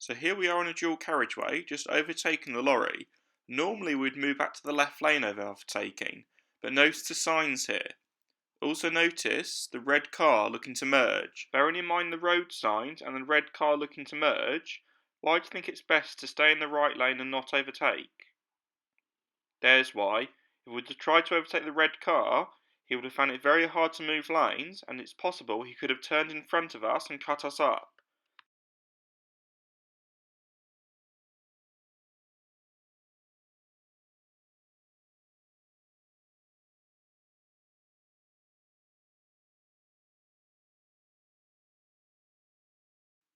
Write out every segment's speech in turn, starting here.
So here we are on a dual carriageway, just overtaking the lorry. Normally we'd move back to the left lane over overtaking, but notice the signs here. Also notice the red car looking to merge. Bearing in mind the road signs and the red car looking to merge, why do you think it's best to stay in the right lane and not overtake? There's why. If we were to try to overtake the red car, he would have found it very hard to move lanes, and it's possible he could have turned in front of us and cut us up.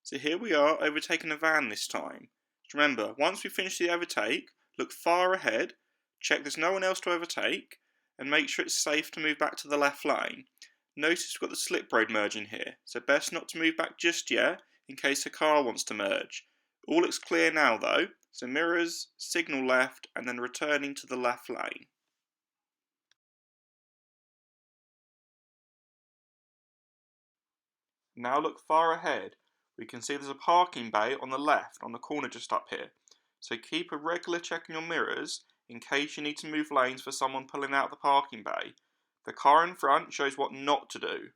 So here we are overtaking a van this time. Remember, once we finish the overtake, look far ahead, check there's no one else to overtake, and make sure it's safe to move back to the left lane. Notice we've got the slip road merging here, so best not to move back just yet in case a car wants to merge. All looks clear now though, so mirrors, signal left, and then returning to the left lane. Now look far ahead. We can see there's a parking bay on the left on the corner just up here. So keep a regular check on your mirrors in case you need to move lanes for someone pulling out the parking bay. The car in front shows what not to do.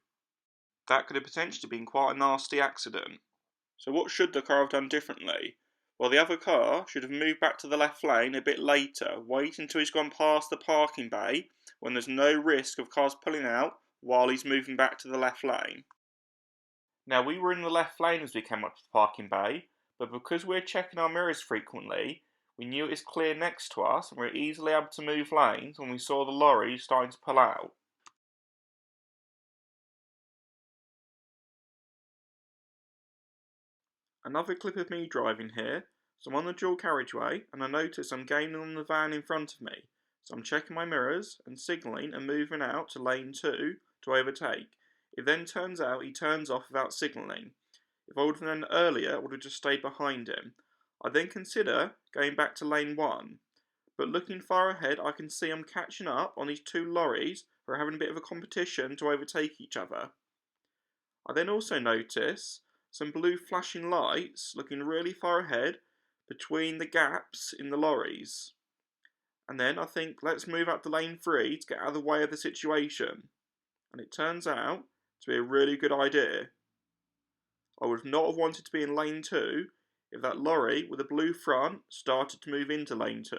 That could have potentially been quite a nasty accident. So what should the car have done differently? Well, the other car should have moved back to the left lane a bit later, wait until he's gone past the parking bay when there's no risk of cars pulling out while he's moving back to the left lane. Now we were in the left lane as we came up to the parking bay, but because we're checking our mirrors frequently, we knew it was clear next to us and we were easily able to move lanes when we saw the lorry starting to pull out. Another clip of me driving here, so I'm on the dual carriageway and I notice I'm gaining on the van in front of me, so I'm checking my mirrors and signalling and moving out to lane 2 to overtake. It then turns out he turns off without signalling. If I would have done earlier, I would have just stayed behind him. I then consider going back to lane 1, but looking far ahead I can see I'm catching up on these two lorries who are having a bit of a competition to overtake each other. I then also notice some blue flashing lights looking really far ahead between the gaps in the lorries. And then I think let's move up to lane 3 to get out of the way of the situation. And it turns out to be a really good idea. I would not have wanted to be in lane 2 if that lorry with a blue front started to move into lane 2.